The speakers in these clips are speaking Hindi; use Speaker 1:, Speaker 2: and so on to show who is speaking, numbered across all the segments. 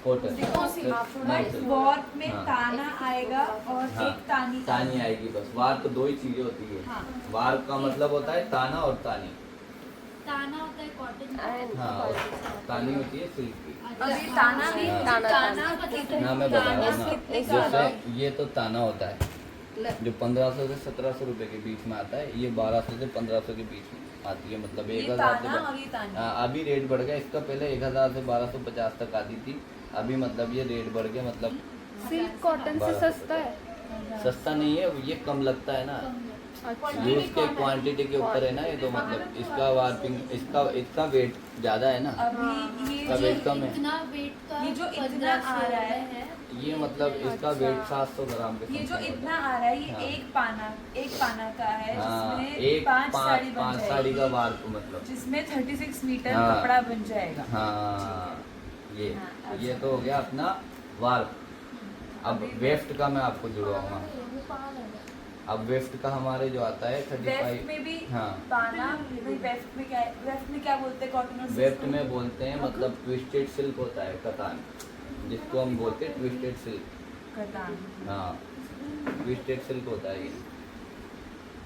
Speaker 1: कॉटन
Speaker 2: वॉर्क में
Speaker 1: हाँ।
Speaker 2: ताना आएगा और
Speaker 1: हाँ,
Speaker 2: एक तानी
Speaker 1: तानी आएगी बस। वार तो दो ही चीजें होती है।
Speaker 2: हाँ।
Speaker 1: वार का मतलब होता है ताना और तानी।
Speaker 3: ताना होता है कॉटन
Speaker 1: हाँ, और तानी होती है सिल्क की।
Speaker 2: अभी ताना भी
Speaker 1: हाँ।
Speaker 2: ताना
Speaker 1: हाँ मैं बता रहा हूँ ना,
Speaker 2: कितने का आता है?
Speaker 1: जैसे ये तो ताना होता है जो 1500 से 1700 रुपए के बीच में आता है। ये 1200 से 1500 के बीच में आती है, मतलब
Speaker 2: ये
Speaker 1: 1000
Speaker 2: ताना
Speaker 1: से
Speaker 2: और ये तानी।
Speaker 1: हाँ, अभी रेट बढ़ गया इसका। पहले 1000 से 1250 तक आती थी, अभी मतलब ये रेट बढ़ गया। मतलब
Speaker 4: सिल्क कॉटन से सस्ता है।
Speaker 1: सस्ता नहीं है, ये कम लगता है ना, ये उसके क्वांटिटी के ऊपर है ना। ये तो मतलब इसका वार्पिंग इसका वेट ज़्यादा है ना,
Speaker 2: अभी
Speaker 1: इसका वेट कम है।
Speaker 3: इतना वेट का
Speaker 2: ये जो इतना आ रहा है
Speaker 1: ये मतलब इसका वेट 700 ग्राम के
Speaker 2: ये जो
Speaker 1: समथिंग
Speaker 2: इतना
Speaker 1: होता
Speaker 2: आ रहा है ये
Speaker 1: हाँ।
Speaker 2: एक पाना का है
Speaker 1: है। हाँ,
Speaker 2: जिसमें
Speaker 1: एक
Speaker 2: पांच साड़ी बन
Speaker 1: पाँच साड़ी का
Speaker 2: जाएगी
Speaker 1: वार्प मतलब।
Speaker 2: जिसमें 36 मीटर
Speaker 1: हाँ।
Speaker 2: कपड़ा बन जाएगा।
Speaker 1: हाँ, ये
Speaker 2: हाँ,
Speaker 1: ये
Speaker 2: अच्छा।
Speaker 1: तो हो गया अपना वार्प। अब
Speaker 2: अभी
Speaker 1: वेफ्ट का मैं आपको जुड़वाऊंगा।
Speaker 3: वो पार है।
Speaker 1: अब वेफ्ट का हमारे जो आता है
Speaker 2: वेफ्ट
Speaker 1: 35।
Speaker 2: में भी
Speaker 1: हाँ,
Speaker 2: पाना वेफ्ट में क्या बोलते हैं कॉटन और
Speaker 1: वेफ्ट
Speaker 2: सिल्क
Speaker 1: में बोलते हैं मतलब ट्विस्टेड सिल्क होता है, कतान, जिसको हम बोलते हैं ट्विस्टेड सिल्क।
Speaker 2: कतान
Speaker 1: हाँ, ट्विस्टेड सिल्क होता है ये,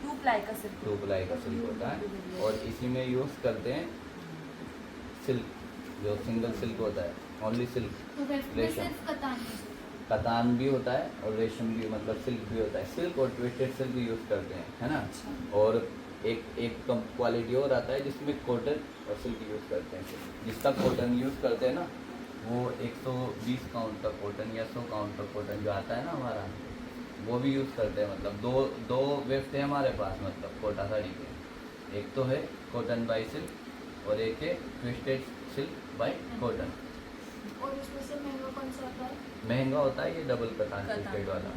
Speaker 2: 2 प्लाई का सिल्क।
Speaker 1: 2 प्लाई का सिल्क होता है। और इसी में यूज़ करते हैं सिल्क, जो सिंगल सिल्क होता है, ओनली सिल्क।
Speaker 3: तो वेफ्ट में
Speaker 1: रेशम।
Speaker 3: सिर्फ कतान है।
Speaker 1: कतान भी होता है और रेशम भी, मतलब सिल्क भी होता है। सिल्क और ट्विस्टेड सिल्क यूज़ करते हैं, है ना। और एक कम क्वालिटी और आता है जिसमें कॉटन और सिल्क यूज़ करते हैं। जिसका कॉटन यूज़ करते हैं ना, वो 120 काउंट का कॉटन या 100 काउंट का कॉटन जो आता है ना हमारा, वो भी यूज़ करते हैं। मतलब दो वेफ्ट है हमारे पास, मतलब कोटा साड़ी के। एक तो है कॉटन बाई सिल्क और एक है ट्विस्टेड सिल्क बाई कॉटन।
Speaker 3: और उसमें से महंगा कौन सा होता है?
Speaker 1: महंगा होता है ये डबल कतान ट्विस्टेड वाला,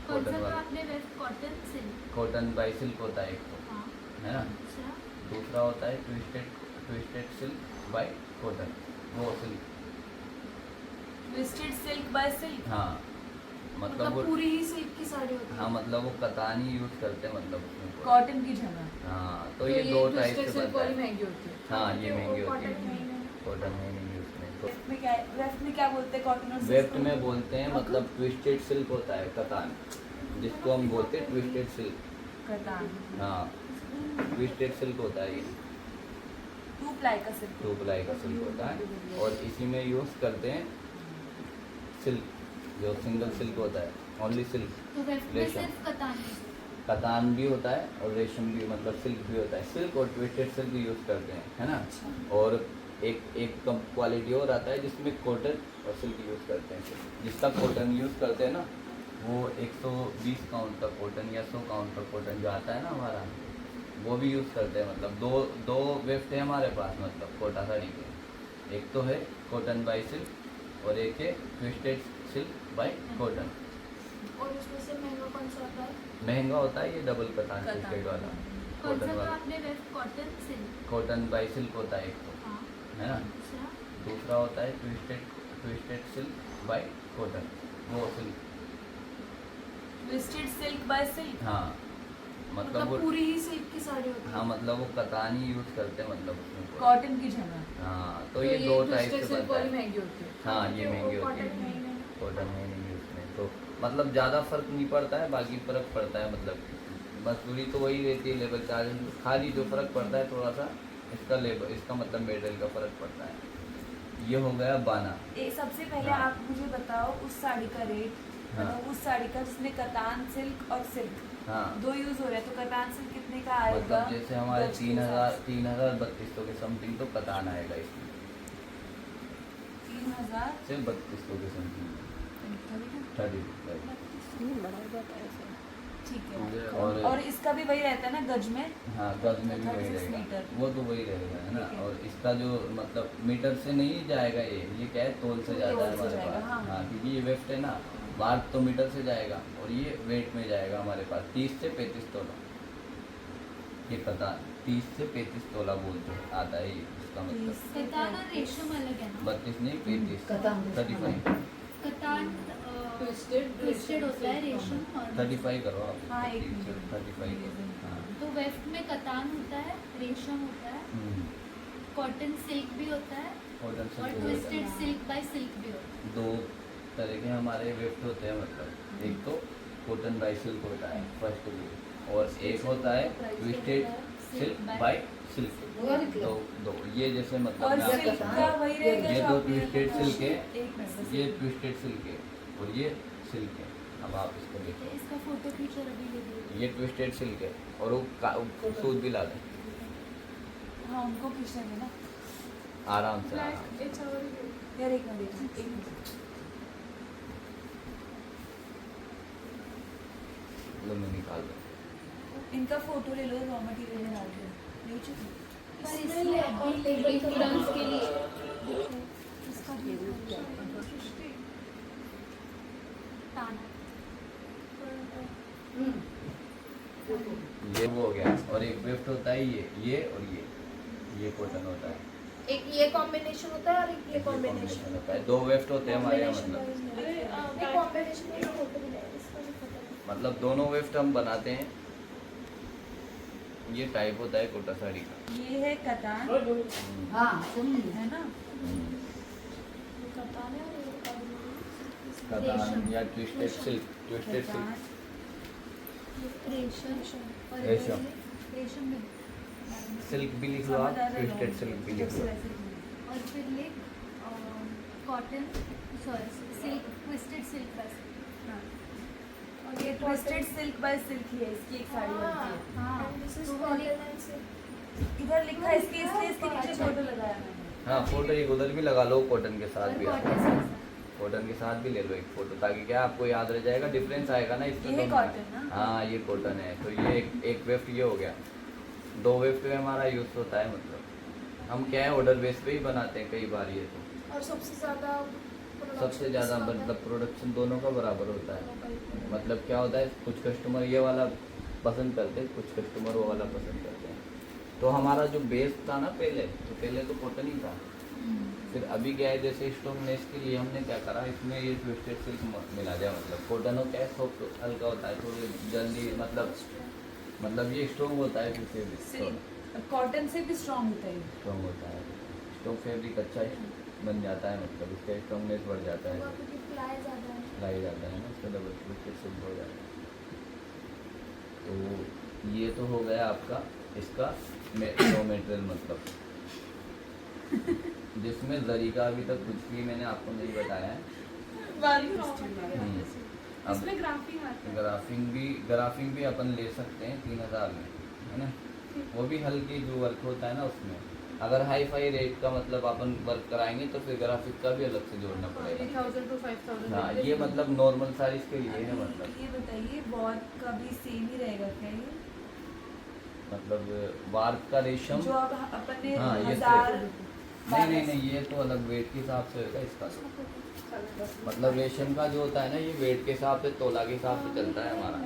Speaker 3: कौन
Speaker 1: कॉटन
Speaker 3: सा
Speaker 1: वाला।
Speaker 3: तो आपने weft cotton silk.
Speaker 1: Cotton by silk होता है एक तो,
Speaker 3: हाँ।
Speaker 1: है ना।
Speaker 3: अच्छा।
Speaker 1: दूसरा होता है ट्विस्टेड सिल्क बाय कॉटन, वो silk.
Speaker 2: Twisted silk bye silk.
Speaker 1: हाँ, मतलब वो
Speaker 3: पूरी ही सिल्क की साड़ी होती है।
Speaker 1: हाँ, मतलब वो कतान ही यूज करते हैं, मतलब उसमें कोई-
Speaker 2: कॉटन की जगह।
Speaker 1: हाँ, तो ये दो टाइप से बनता है।
Speaker 2: महंगी होती है।
Speaker 1: हाँ, ये महंगी होती
Speaker 3: कॉटन
Speaker 1: है।
Speaker 3: में
Speaker 1: कॉटन में नहीं उसमें तो
Speaker 2: वेफ्ट में क्या बोलते हैं कॉटन और
Speaker 1: वेफ्ट
Speaker 2: सिल्क
Speaker 1: में बोलते हैं मतलब ट्विस्टेड सिल्क होता है, कतान, जिसको हम बोलते हैं ट्विस्टेड सिल्क।
Speaker 2: कतान
Speaker 1: हाँ, ट्विस्टेड सिल्क होता है ये,
Speaker 2: 2 प्लाई का सिल्क।
Speaker 1: 2 प्लाई का सिल्क होता है। और इसी में यूज़ करते हैं सिल्क, जो सिंगल सिल्क होता है, ओनली सिल्क।
Speaker 3: तो वेफ्ट में
Speaker 1: रेशम।
Speaker 3: सिर्फ कतान है।
Speaker 1: कतान भी होता है और रेशम भी, मतलब सिल्क भी होता है। सिल्क और ट्विस्टेड सिल्क यूज़ करते हैं, है ना। और एक कम क्वालिटी और आता है जिसमें कॉटन और सिल्क यूज़ करते हैं। जिसका कॉटन यूज़ करते हैं ना, वो 120 काउंट का कॉटन या 100 काउंट का कॉटन जो आता है ना हमारा, वो भी यूज़ करते हैं। मतलब दो वेफ्ट है हमारे पास, मतलब कोटा साड़ी के। एक तो है कॉटन बाई सिल्क और एक है ट्विस्टेड सिल्क बाई कॉटन।
Speaker 3: और उसमें से महंगा कौन सा होता है?
Speaker 1: महंगा होता है ये डबल कतान
Speaker 2: कतान।
Speaker 1: ट्विस्टेड वाला,
Speaker 3: कौन
Speaker 1: कॉटन
Speaker 3: सा तो
Speaker 1: वाला।
Speaker 3: आपने weft cotton silk.
Speaker 1: Cotton by silk होता है एक तो,
Speaker 3: हाँ।
Speaker 1: है ना।
Speaker 3: अच्छा।
Speaker 1: दूसरा होता है ट्विस्टेड सिल्क बाई कॉटन, वो silk.
Speaker 2: Twisted silk bye silk.
Speaker 1: हाँ, मतलब वो
Speaker 3: पूरी ही सिल्क की साड़ी होती है।
Speaker 1: हाँ, मतलब वो कतान ही यूज़ करते हैं, मतलब उसमें कोई-
Speaker 2: कॉटन की जगह।
Speaker 1: हाँ, तो ये दो टाइप से बनता है।
Speaker 2: महंगी होती है।
Speaker 1: हाँ, ये महंगी होती
Speaker 3: कॉटन
Speaker 1: है।
Speaker 3: में
Speaker 1: कॉटन है नहीं उसमें तो, मतलब ज़्यादा फर्क नहीं पड़ता है, बाकी फर्क पड़ता है। मतलब मजदूरी तो वही रहती है, लेबर चार्ज, खाली जो फर्क पड़ता है थोड़ा सा इसका लेबर, इसका मतलब मेटेरियल का फर्क पड़ता है। ये हो गया बाना।
Speaker 2: सबसे पहले
Speaker 1: हाँ।
Speaker 2: आप मुझे बताओ उस साड़ी का रेट,
Speaker 1: हाँ।
Speaker 2: मतलब उस साड़ी का जिसमें कतान सिल्क और सिल्क
Speaker 1: हाँ,
Speaker 2: दो यूज हो रहे हैं, तो कतान सिल्क कितने का आएगा?
Speaker 1: मतलब जैसे हमारे
Speaker 2: गज के हिसाब से।
Speaker 1: 3000-3200 के समथिंग तो कतान आएगा इसमें,
Speaker 2: 3000
Speaker 1: से 3200 के समथिंग, 30।
Speaker 2: ठीक है।
Speaker 1: और
Speaker 2: इसका भी वही रहता है ना गज में?
Speaker 1: हाँ, गज में भी वही
Speaker 2: 36
Speaker 1: रहेगा,
Speaker 2: मीटर।
Speaker 1: वो तो वही रहेगा, है ना।
Speaker 2: ठीक है।
Speaker 1: और इसका जो मतलब मीटर से नहीं जाएगा, ये क्या है, तोल से जाता है
Speaker 2: तोल से
Speaker 1: हमारे
Speaker 2: जाएगा,
Speaker 1: पास।
Speaker 2: हाँ।
Speaker 1: हाँ, क्योंकि ये वेफ्ट है ना, बार तो मीटर से जाएगा और ये वेट में जाएगा हमारे पास 30 से 35 तोला। ये पता 30 से 35 तोला बोलते हैं, आता है ये, इसका मतलब
Speaker 2: 30 से
Speaker 3: कतान और रेशम अलग है ना?
Speaker 1: 32 नहीं 35,
Speaker 2: कतान।
Speaker 1: 35,
Speaker 3: कतान ट्विस्टेड होता है, रेशम और
Speaker 1: 35 करो आप।
Speaker 2: हाँ, एक
Speaker 1: 30 से
Speaker 2: मिनट।
Speaker 1: 35 हाँ।
Speaker 3: तो वेफ्ट में कतान होता है, रेशम होता है, कॉटन सिल्क भी होता है
Speaker 1: कॉटन
Speaker 3: और
Speaker 1: से
Speaker 3: ट्विस्टेड सिल्क बाय सिल्क भी होता है।
Speaker 1: दो के हमारे वेफ्ट होते हैं, मतलब एक तो कॉटन बाई सिल्क होता है फर्स्ट भी, और एक होता है ट्विस्टेड सिल्क बाई सिल्क। दो ये जैसे मतलब
Speaker 2: और
Speaker 1: मैं आपको
Speaker 2: सिल्क का
Speaker 1: समझाऊं।
Speaker 2: वही रहेगा
Speaker 1: ये
Speaker 2: जो
Speaker 1: दो
Speaker 2: आपने
Speaker 1: ट्विस्टेड
Speaker 2: बताया।
Speaker 1: सिल्क है,
Speaker 2: एक मिनट बस।
Speaker 1: ये ट्विस्टेड सिल्क है और ये सिल्क है। अब आप इसको देखो,
Speaker 3: इसका फोटो खींच और अभी ले लीजिए।
Speaker 1: ये ट्विस्टेड सिल्क है और वो सूद भी ला दें
Speaker 2: हाँ उनको खींचने में ना
Speaker 1: आराम से आराम से।
Speaker 2: यार एक मिनट एक मिनट।
Speaker 1: लो मैं निकाल दूँ।
Speaker 2: इनका फोटो ले लो, रॉ मटेरियल में डाल दो। ले चुकी
Speaker 3: पर इसलिए अभी लेबल तुरंत के लिए इसका ताना।
Speaker 1: ये वो हो गया, और एक वेफ्ट होता है ये और ये कॉटन होता है।
Speaker 5: एक ये कॉम्बिनेशन होता है और एक ये
Speaker 1: combination
Speaker 5: कॉम्बिनेशन
Speaker 1: होता है, दो वेफ्ट होते हैं हमारे यहाँ, मतलब
Speaker 5: कॉम्बिनेशन में फोटो भी है, इसका भी फोटो है।
Speaker 1: मतलब दोनों वेफ्ट हम बनाते हैं। ये टाइप होता है कोटा साड़ी का।
Speaker 2: ये है कतान
Speaker 4: हाँ समझ
Speaker 2: है ना।
Speaker 1: कतान या ट्विस्टेड सिल्क, ट्विस्टेड सिल्क।
Speaker 2: कतान
Speaker 3: रेशम और
Speaker 1: रेशम।
Speaker 3: रेशम में
Speaker 1: सिल्क भी लिख लो आप, ट्विस्टेड सिल्क भी लिख लो।
Speaker 3: और फिर लिख cotton sorry silk twisted silk बस।
Speaker 2: और ये ट्विस्टेड सिल्क बाय सिल्क ही है, इसकी एक साड़ी बनती है।
Speaker 3: हाँ
Speaker 5: And this is
Speaker 3: तो वो
Speaker 5: cotton
Speaker 3: लिख
Speaker 5: and silk.
Speaker 2: इधर लिखा है इसके, इसलिए इसके नीचे फोटो लगाया मैंने।
Speaker 1: हाँ फोटो एक उधर भी लगा लो, कॉटन के साथ
Speaker 3: और
Speaker 1: भी
Speaker 3: कॉटन
Speaker 1: कॉटन के साथ भी ले लो एक फोटो, ताकि क्या आपको याद रह जाएगा, डिफरेंस आएगा ना इसमें
Speaker 2: ये
Speaker 1: दोनों में।
Speaker 2: cotton ना?
Speaker 1: हाँ ये कॉटन है, तो ये एक वेफ्ट ये हो गया। दो वेफ्ट में हमारा यूज होता है, मतलब हम क्या है ऑर्डर बेस पे ही बनाते हैं कई बार ये तो।
Speaker 5: और सबसे ज्यादा
Speaker 1: सबसे ज़्यादा मतलब प्रोडक्शन दोनों का बराबर होता है। मतलब क्या होता है, कुछ कस्टमर ये वाला पसंद करते हैं, कुछ कस्टमर वो वाला पसंद करते हैं। तो हमारा जो बेस था ना पहले तो कॉटन ही था। फिर अभी क्या है, जैसे स्ट्रॉन्गनेस के लिए हमने क्या करा, इसमें ये ट्विस्टेड सिल्क मिला दिया। मतलब कॉटन हो क्या है, सॉफ्ट हल्का होता है, थोड़ी जल्दी मतलब ये स्ट्रॉन्ग होता है, फिर से
Speaker 2: सिल्क कॉटन से भी स्ट्रॉन्ग होता है।
Speaker 1: स्ट्रॉन्ग होता है, स्ट्रॉन्ग फैब्रिक अच्छा बन जाता है, मतलब इसका स्ट्रॉन्गनेस बढ़ जाता है,
Speaker 5: फ्लाई ज्यादा है।
Speaker 1: लाई जाता है ना, इसका डबल ट्विस्टेड सिल्क हो जाता है। तो ये तो हो गया आपका इसका रॉ मटेरियल, मतलब जिसमें जरी का अभी तक कुछ भी मैंने आपको नहीं बताया है। अब
Speaker 3: इसमें ग्राफिंग आता है।
Speaker 1: ग्राफिंग भी अपन ले सकते हैं 3000 में, है ना। वो भी हल्की जो वर्क होता है ना उसमें। अगर हाई फाई रेट का मतलब अपन वर्क कराएंगे तो फिर ग्राफिक का भी अलग से जोड़ना पड़ेगा।
Speaker 3: 3000 to 5000।
Speaker 1: हाँ ये मतलब नॉर्मल साइज के लिए है, मतलब
Speaker 2: ये बताइए वॉर्क का भी सेम ही रहेगा क्या ये?
Speaker 1: मतलब वार्क का रेशम।
Speaker 2: जो अब अपन ने
Speaker 1: हाँ, ये
Speaker 2: 1000
Speaker 1: नहीं ये तो अलग वेट के हिसाब से होगा इसका। मतलब रेशम का जो होता है ना, ये वेट के हिसाब से, तोला के हिसाब से चलता है हमारा।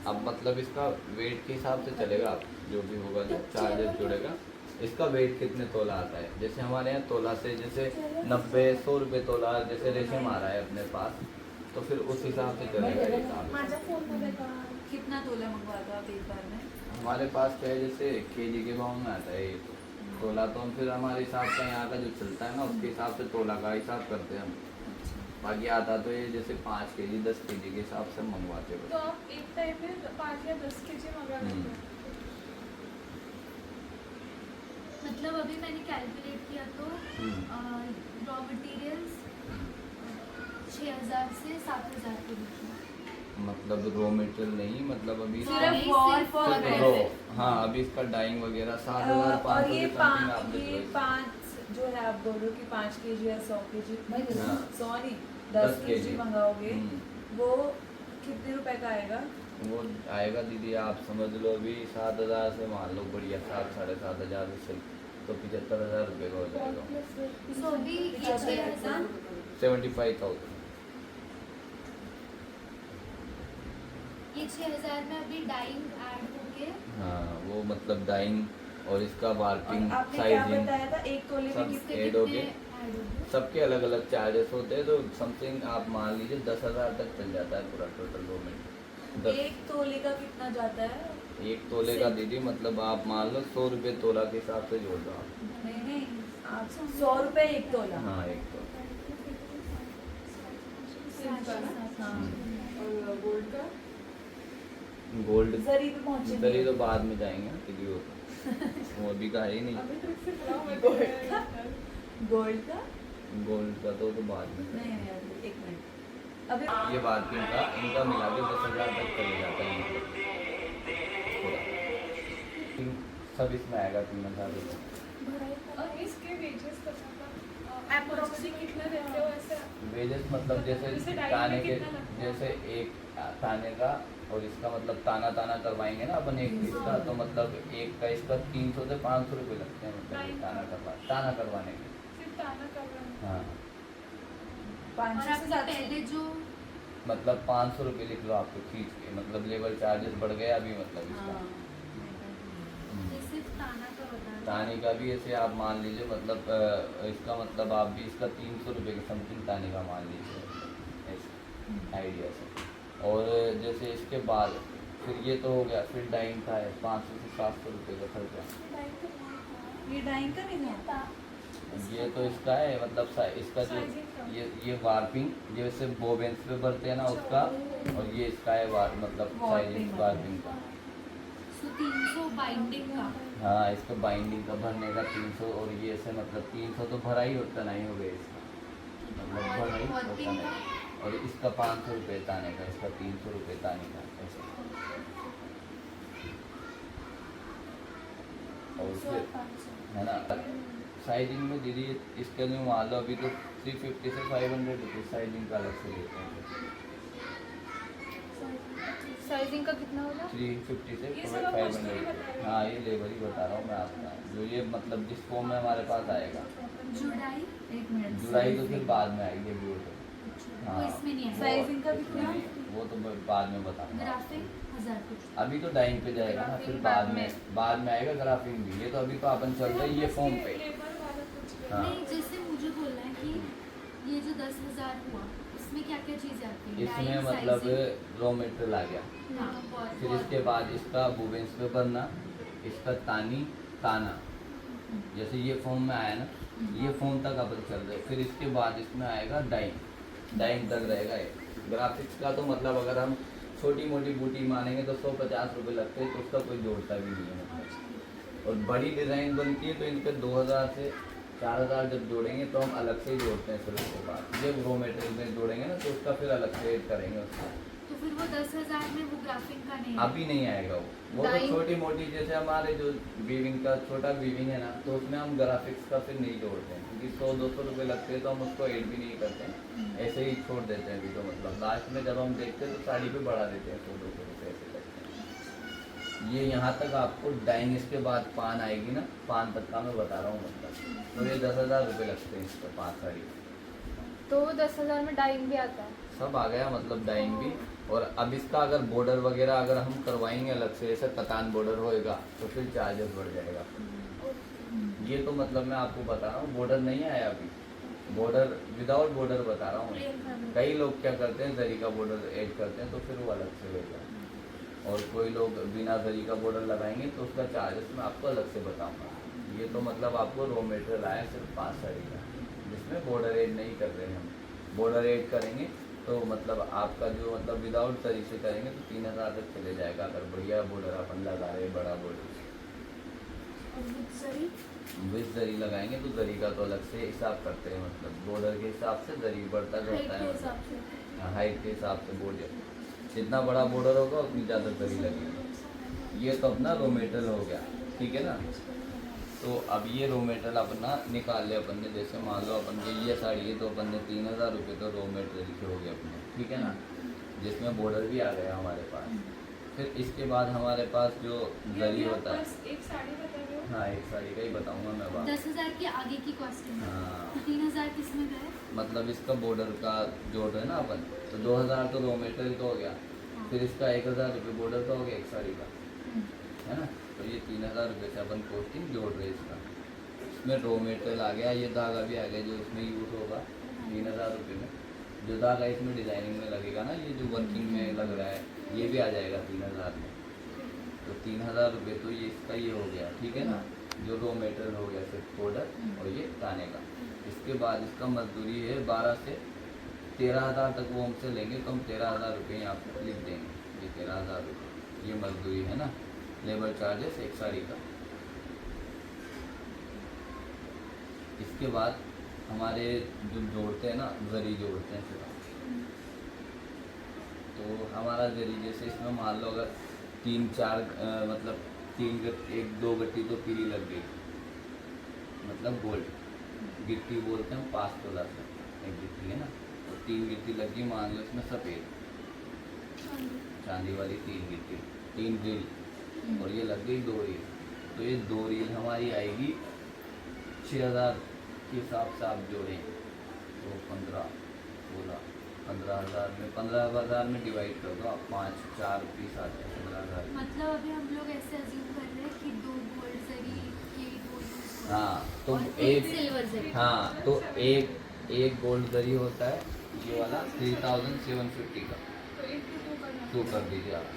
Speaker 1: अब मतलब इसका वेट के हिसाब से चलेगा, आप जो भी होगा जो चार्जेस जुड़ेगा, इसका वेट कितने तोला आता है। जैसे हमारे यहाँ तोला से जैसे 90-100 रुपये तोला जैसे रेशम आ रहा है अपने पास, तो फिर उस हिसाब से चलेगा ये काम।
Speaker 5: माझा फोन मध्ये का
Speaker 2: कितना तोला मंगवाता आप एक बार में?
Speaker 1: हमारे पास क्या है, जैसे केजी के भाव में आता है ये तोला, तो हम फिर हमारे हिसाब का यहाँ का जो चलता है ना, उसके हिसाब से तोला का हिसाब करते हैं हम। बाकी आता तो ये जैसे 5 केजी 10 केजी के हिसाब से हम मंगवाते हैं।
Speaker 5: तो आप एक टाइम में 5 या 10 केजी मंगा लेते हैं।
Speaker 3: मतलब अभी मैंने कैलकुलेट किया तो रॉ मटेरियल्स 6000 से 7000 के बीच में।
Speaker 1: मतलब रॉ मटेरियल नहीं, मतलब अभी
Speaker 2: सिर्फ वॉल फॉर
Speaker 1: सिर्फ रॉ। हाँ अभी इसका डाइंग वगैरह 7500
Speaker 2: और ये
Speaker 1: के समथिंग आप
Speaker 2: ये
Speaker 1: देखो।
Speaker 2: 5 जो है आप बोलो कि 5 केजी या 100 केजी,
Speaker 1: हाँ।
Speaker 2: 100 नहीं
Speaker 1: 10
Speaker 2: 10 केजी मंगाओगे, वो कितने रुपए का आएगा?
Speaker 1: वो आएगा दीदी, आप समझ लो अभी 7000 से मान लो बढ़िया 7-7.5 से तो 75,000 रुपये का हो जाएगा।
Speaker 3: तो अभी ये 6000
Speaker 1: 75,000।
Speaker 3: ये 6000 में अभी डाइंग ऐड होके
Speaker 1: हाँ वो मतलब डाइंग और इसका
Speaker 2: और
Speaker 1: वार्पिंग
Speaker 2: आपने क्या
Speaker 1: साइजिंग
Speaker 2: बताया था एक तोले में
Speaker 1: सब
Speaker 2: कितने?
Speaker 1: ऐड हो
Speaker 3: कितने
Speaker 1: गए।
Speaker 3: ऐड होंगे?
Speaker 1: सबके अलग अलग चार्जेस होते हैं, तो समथिंग आप मान लीजिए 10,000 तक चल जाता है पूरा टोटल रो में।
Speaker 2: एक तोले का कितना जाता है?
Speaker 1: एक तोले का दीदी मतलब आप मान लो 100 रुपये तोला के हिसाब से जोड़ दो आप।
Speaker 2: नहीं आप 100 रुपए एक तोला।
Speaker 1: हाँ एक तोला
Speaker 2: हाँ
Speaker 5: और गोल्ड का
Speaker 1: गोल्ड
Speaker 2: जरी पे पहुंचे
Speaker 1: जरी तो बाद में जाएंगे ना किसी को वो अभी का है ही नहीं।
Speaker 5: अभी तक से बुलाओ मत
Speaker 2: गोल्ड का गोल्ड का
Speaker 1: गोल्ड का तो बाद में
Speaker 2: नहीं नहीं अभी एक मिनट अभी
Speaker 1: ये बात इनका मिला के 10,000 तक चले जाता है पूरा। सब इसमें आएगा 3,000 रुपये।
Speaker 5: और इसके वेजेस का अप्रोक्सीमेटली कितना देते हो ऐसे?
Speaker 1: वेजेस मतलब जैसे
Speaker 5: जैसे डाई
Speaker 1: ताने
Speaker 5: में
Speaker 1: के
Speaker 5: कितना लगता है?
Speaker 1: जैसे एक ताने का और इसका मतलब ताना करवाएंगे ना अपन एक पीस का, तो मतलब एक का इसका 300 से 500 रुपये लगते हैं मतलब ये ताना करवाने के।
Speaker 5: सिर्फ ताना करवाना।
Speaker 1: हाँ
Speaker 3: और
Speaker 2: 500 से
Speaker 3: आपने
Speaker 2: 700
Speaker 3: पहले जो
Speaker 1: मतलब 500 रुपये लिख लो आपको खींच के, मतलब लेबर चार्जेस बढ़ गया अभी मतलब इसका।
Speaker 2: हाँ
Speaker 3: ये सिर्फ ताना का बता रहे
Speaker 1: ताने का भी ऐसे आप मान लीजिए मतलब इसका मतलब आप भी इसका 300 रुपये के समथिंग ताने का मान लीजिए ऐसे आइडिया से। और जैसे इसके बाद फिर ये तो हो गया, फिर डाइंग का है 500 से 700 रुपये का खर्चा।
Speaker 5: डाई का नहीं
Speaker 2: ये डाइंग का नहीं था
Speaker 1: ये तो इसका है मतलब इसका जो ये वार्पिंग जैसे बोबेंस पे भरते हैं ना उसका, और ये इसका है मतलब साइजिंग वार्पिंग का।
Speaker 3: सो 300 बाइंडिंग का।
Speaker 1: हाँ इसका बाइंडिंग का भरने का 300, और ये ऐसे मतलब 300 तो भरा ही होता नहीं हो गया इसका, मतलब भरा ही होता नहीं। और इसका 500 रुपये ताने का, इसका 300 रुपये ताने का ऐसे। और फिर है ना साइजिंग में दीदी इसके लिए मान लो अभी तो 350 से 500 रुपये साइजिंग का अलग से लेते हैं।
Speaker 5: साइजिंग का कितना होगा?
Speaker 1: 350 से
Speaker 5: ये सब आप
Speaker 1: 500।
Speaker 5: मजदूरी बता रहे हो?
Speaker 1: हाँ ये लेबर ही बता रहा हूँ मैं आपका, जो ये मतलब जिस फॉर्म में हमारे पास आएगा।
Speaker 3: जुड़ाई
Speaker 2: एक मिनट
Speaker 1: जुलाई तो फिर बाद में आएगी अभी वो तो।
Speaker 3: वो इसमें नहीं है।
Speaker 2: साइजिंग का
Speaker 1: इसमें
Speaker 2: कितना?
Speaker 1: नहीं, वो तो मैं बाद में बताऊंगा।
Speaker 3: ग्राफिक 1000 कुछ।
Speaker 1: अभी तो डाइंग पे जाएगा ना, फिर बाद में आएगा ग्राफिंग भी। ये तो अभी तो अपन चल रहे ये फॉर्म पे।
Speaker 5: लेबर वाला कुछ भी।
Speaker 1: हाँ।
Speaker 3: नहीं जैसे मुझे बोलना है कि ये जो 10,000 हुआ इसमें क्या क्या चीजें आती हैं?
Speaker 1: इसमें
Speaker 3: डाई,
Speaker 1: मतलब
Speaker 3: साइजिंग।
Speaker 1: रॉ मटेरियल आ गया,
Speaker 3: हाँ, बहुत-
Speaker 1: फिर
Speaker 3: बहुत-
Speaker 1: इसके बाद इसका बुबेंस पे भरना, इसका ताना जैसे ये फॉर्म में आया ना, ये फॉर्म तक अपन चल रहे। फिर इसके बाद इसमें आएगा डाइंग तक रहेगा ये। ग्राफिक्स का तो मतलब अगर हम छोटी मोटी बूटी मानेंगे तो 150 रुपये लगते हैं, तो उसका कोई जोड़ता भी नहीं है मतलब। और बड़ी डिज़ाइन बनती है तो इन पे 2000 से 4000 जब जोड़ेंगे तो हम अलग से ही जोड़ते हैं। फिर उसके बाद जब रॉ मटेरियल में जोड़ेंगे ना तो उसका फिर अलग से ऐड करेंगे उसका।
Speaker 3: तो फिर वो 10,000 में वो ग्राफिक का नहीं है।
Speaker 1: अभी नहीं आएगा वो तो
Speaker 3: Dyeing-
Speaker 1: छोटी मोटी जैसे हमारे जो वीविंग का छोटा वीविंग है ना, तो उसमें हम ग्राफिक्स का फिर नहीं जोड़ते हैं, क्योंकि 100-200 रुपये लगते हैं तो हम उसको ऐड भी नहीं करते हैं, ऐसे ही छोड़ देते हैं। अभी तो मतलब लास्ट में जब हम देखते हैं तो साड़ी पे बढ़ा देते हैं 100-200 रुपये ऐसे करते हैं। ये यहाँ तक आपको डाइंग इसके बाद पान आएगी ना, पान तक का मैं बता रहा हूँ मतलब। तो ये 10,000 रुपये लगते हैं इसका 5 साड़ी।
Speaker 5: तो 10,000 में डाइंग भी आता है।
Speaker 1: सब आ गया मतलब डाइंग भी। और अब इसका अगर बॉर्डर वगैरह अगर हम करवाएंगे अलग से, ऐसे कतान बॉर्डर होएगा तो फिर चार्जेस बढ़ जाएगा। ये तो मतलब मैं आपको बता रहा हूँ, बॉर्डर नहीं आया अभी, बॉर्डर विदाउट बॉर्डर बता रहा हूँ मैं। कई लोग क्या करते हैं जरी का बॉर्डर ऐड करते हैं तो फिर वो अलग से होगा, और कोई लोग बिना जरी का बॉर्डर लगाएंगे तो उसका चार्जेस मैं आपको अलग से बताऊँगा। ये तो मतलब आपको रॉ मटेरियल आया सिर्फ 5 साड़ी का, जिसमें बॉर्डर ऐड नहीं कर रहे हैं हम। बॉर्डर ऐड करेंगे तो मतलब आपका जो मतलब विदाउट जरी से करेंगे तो 3,000 तक चले जाएगा, अगर बढ़िया बॉर्डर अपन लगा रहे हैं, बड़ा बॉर्डर।
Speaker 5: और विद जरी
Speaker 1: विद जरी लगाएंगे तो जरी का तो अलग से हिसाब करते हैं, मतलब बॉर्डर के हिसाब से जरी बढ़ता
Speaker 5: हाइट
Speaker 1: जाता
Speaker 5: के
Speaker 1: है,
Speaker 5: हिसाब से।
Speaker 1: हाइट के हिसाब से बॉर्डर। जितना बड़ा बॉर्डर होगा उतनी ज़्यादा जरी लगेगी। ये तो अपना रॉ मटेरियल हो गया, ठीक है ना। तो अब ये रॉ मटेरियल अपना निकाल लिया अपन ने, जैसे मान लो अपन के ये साड़ी है तो अपन ने 3,000 रुपये तो रॉ मटेरियल के हो गए अपने, ठीक है ना, जिसमें बॉर्डर भी आ गया हमारे पास। फिर इसके बाद हमारे पास जो जरी होता है,
Speaker 5: बस एक साड़ी बता रहे हो?
Speaker 1: हाँ एक साड़ी का ही बताऊँगा मैं बात।
Speaker 3: 10,000 के आगे की कॉस्टिंग है।
Speaker 1: हाँ
Speaker 3: तो 3,000 किस में गए?
Speaker 1: मतलब इसका बॉर्डर का जोड़ रहे हैं ना अपन, तो 2,000 तो रॉ मटेरियल का हो गया, फिर इसका 1,000 रुपये बॉर्डर का हो गया एक साड़ी का, है ना। तो ये 3,000 रुपये से अपन कॉस्टिंग जोड़ रहे हैं इसका। इसमें रॉ मटेरियल आ गया, ये धागा भी आ गया जो इसमें यूज़ होगा 3,000 रुपये में। जो धागा इसमें डिज़ाइनिंग में लगेगा ना, ये जो वर्किंग में लग रहा है, ये भी आ जाएगा 3,000 में। तो 3,000 रुपये तो ये इसका ये हो गया, ठीक है ना, जो रॉ मटेरियल हो गया सिर्फ बॉर्डर और ये ताने का। इसके बाद इसका मजदूरी है 12 से 13,000 तक वो हमसे लेंगे तो हम 13,000 रुपये यहाँ पर लिख देंगे। ये 13,000 रुपये ये मजदूरी है ना, लेबर चार्जेस एक साड़ी का। इसके बाद हमारे जो जोड़ते हैं ना, जरी जोड़ते हैं फिर तो हमारा जरी जैसे इसमें मान लो अगर 3-4 मतलब 1-2 गट्टी तो पीली लग गई, मतलब गोल्ड गिट्टी बोलते हैं 5 तोला से एक गिट्टी है ना, तो 3 गिट्टी लग गई मान लो इसमें सफ़ेद चांदी वाली 3 गिट्टी 3 रील और ये लग गई 2 रील, तो ये 2 रील हमारी आएगी 6,000 के हिसाब से आप जोड़ें तो 15,000 में 15,000 में डिवाइड कर दो आप, 5-4 पीस आते हैं 15,000।
Speaker 3: मतलब अभी हम लोग ऐसे अज्यूम कर रहे हैं कि 2 गोल्ड जरी के गोल्ड
Speaker 1: हाँ तो
Speaker 3: और
Speaker 1: एक
Speaker 3: सिल्वर जरी।
Speaker 1: हाँ तो एक गोल्ड जरी होता है ये वाला 3,750 का,
Speaker 5: तो 82 करना।
Speaker 1: तो कर दीजिए आप।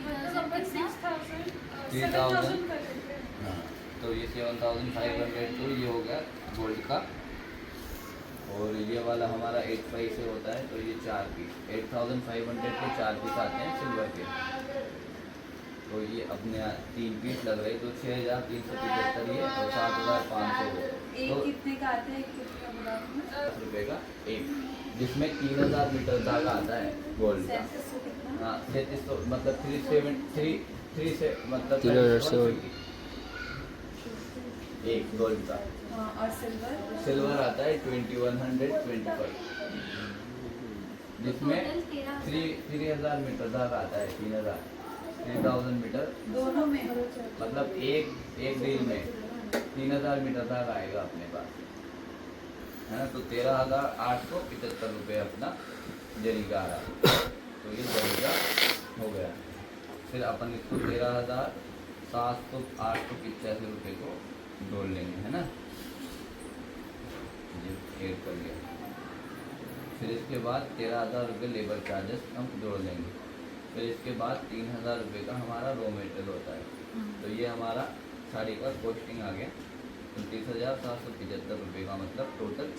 Speaker 5: मतलब अपन 6,000
Speaker 1: 3,000
Speaker 5: 7,000 कर देते हैं।
Speaker 1: हाँ तो ये 7,500 तो ये हो गया गोल्ड का, और ये वाला हमारा 8/5 से होता है तो ये 4 पीस 8,500 के 4 पीस आते हैं सिल्वर के, तो ये अपने 3 पीस लग रहे तो 6,375 ये और 7,500
Speaker 2: एक
Speaker 1: तो
Speaker 2: कितने का आता है, एक कितने का बता
Speaker 1: 10 रुपये का एक, जिसमें 3,000 मीटर धागा आता है गोल्ड का।
Speaker 2: 3700 कितना?
Speaker 1: हाँ 3300 मतलब 3 से मतलब
Speaker 6: 3,750
Speaker 1: एक गोल्ड का।
Speaker 2: हाँ, और सिल्वर
Speaker 1: सिल्वर आता है 2,125 जिसमें 3,000 मीटर धागा आता है, 3,000 मीटर
Speaker 2: दोनों में
Speaker 1: मतलब एक रील में 3,000 मीटर धागा आएगा अपने पास है ना, तो 13,875 रुपये अपना जरी का आ रहा है, तो ये जरी का हो गया। फिर अपन इसको 13,785 रुपये को जोड़ लेंगे है ना, ये ऐड कर लिया। फिर इसके बाद 13,000 रुपये लेबर चार्जेस हम जोड़ लेंगे। फिर इसके बाद 3,000 रुपये का हमारा रॉ मटेरियल होता है, तो ये हमारा साड़ी का कॉस्टिंग आ गया 29,775 रुपये का, मतलब टोटल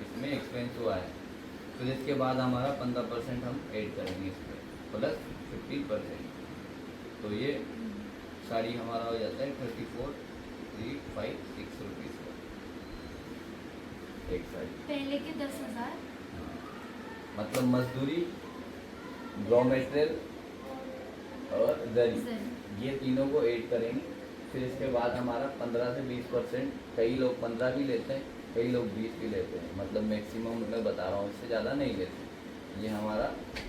Speaker 1: इसमें एक्सपेंस हुआ है। फिर इसके बाद हमारा 15% हम ऐड करेंगे इसमें प्लस 50%, तो ये साड़ी हमारा हो जाता है 34,356 रुपीज़ का एक साड़ी।
Speaker 3: पहले के 10,000
Speaker 1: मतलब मजदूरी, रॉ मटेरियल और दरी, ये तीनों को ऐड करेंगे। फिर इसके बाद हमारा 15 से 20%, कई लोग 15 भी लेते हैं, कई लोग 20 भी लेते हैं, मतलब मैक्सिमम मैं बता रहा हूँ, इससे ज़्यादा नहीं लेते। ये हमारा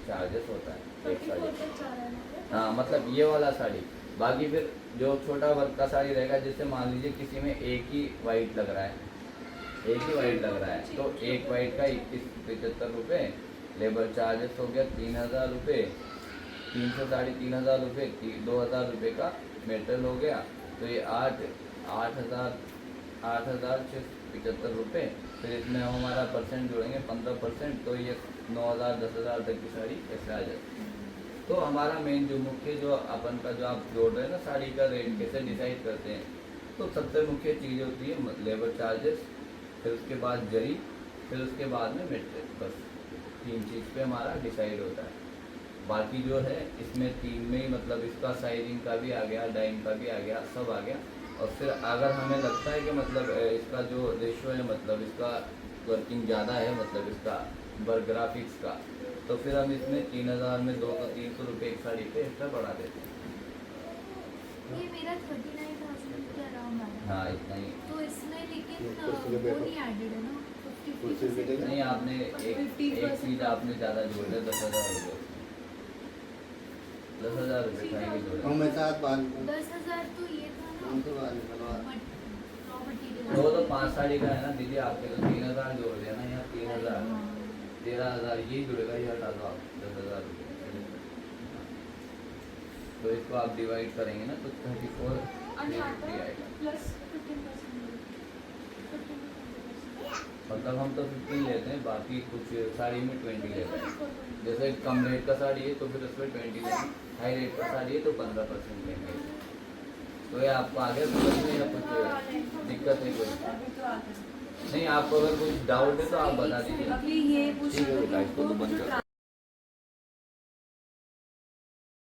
Speaker 1: चार्जेस होता है एक साड़ी।
Speaker 5: 34 तक जा रहा है ना।
Speaker 1: हाँ मतलब ये वाला साड़ी, बाकी फिर जो छोटा वर्क का साड़ी रहेगा, जैसे मान लीजिए किसी में एक ही वाइट लग रहा है, एक ही वाइट लग रहा है, तो एक वाइट का 21,75 रुपये, लेबर चार्जेस हो गया 3,000 रुपये, 3 से 3,500 रुपये, 2,000 रुपये का मेटेरियल हो गया, तो ये 8,675 रुपये। फिर इसमें हम हमारा परसेंट जोड़ेंगे 15%, तो ये 9,000 10,000 तक की साड़ी ऐसे आ जाती है। तो हमारा मेन जो मुख्य जो अपन का जो आप जोड़ रहे हैं ना साड़ी का रेट कैसे डिसाइड करते हैं, तो सबसे मुख्य चीज़ होती है लेबर चार्जेस, फिर उसके बाद जरी, फिर उसके बाद में मेटेरियल, बस 3 चीज़ पे हमारा डिसाइड होता है। बाकी जो है इसमें 3 में ही मतलब इसका साइजिंग का भी आ गया, डाइंग का भी आ गया, सब आ गया। और फिर अगर हमें लगता है कि मतलब इसका जो रेशो है, मतलब इसका वर्किंग ज़्यादा है, मतलब इसका वर्क ग्राफिक्स का, तो फिर हम इसमें 3,000 में 200-300 रुपये एक साड़ी पे एक्स्ट्रा बढ़ा देते हैं।
Speaker 3: ये मेरा 39,000 के अराउंड आ रहा है।
Speaker 1: हाँ इतना ही।
Speaker 3: तो इसमें लेकिन वो नहीं एडेड है ना, 50%
Speaker 1: नहीं आपने एक चीज़ आपने ज़्यादा जोड़ लिया 10,000 रुपये, 10,000 रुपये खाएंगे जोड़े।
Speaker 3: 10,000 तो ये था ना, रॉ मटेरियल।
Speaker 1: वो तो 5 साड़ी का है ना दीदी, आपके तो 3,000 जोड़ दिया ना, यहाँ 3,000 13,000 यही जुड़ेगा, ये हटा दो आप 10,000 रुपये। तो इसको आप डिवाइड करेंगे ना तो 34,350 आएगा।
Speaker 5: प्लस 15%।
Speaker 1: मतलब हम तो 15 लेते हैं, बाकी कुछ साड़ी में 20 लेते हैं। जैसे कम रेट का साड़ी है तो फिर उसमें 20 लेंगे, हाई रेट का साड़ी है तो 15% लेंगे। तो ये आपको आगे समझ में या कुछ दिक्कत है कोई?
Speaker 2: अभी तो आता है।
Speaker 1: नहीं, आपको अगर कुछ डाउट है तो आप बता दीजिए।
Speaker 2: अभी ये पूछ
Speaker 1: ठीक है
Speaker 2: रहे
Speaker 1: बेटा,
Speaker 2: थे
Speaker 1: इसको तो बंद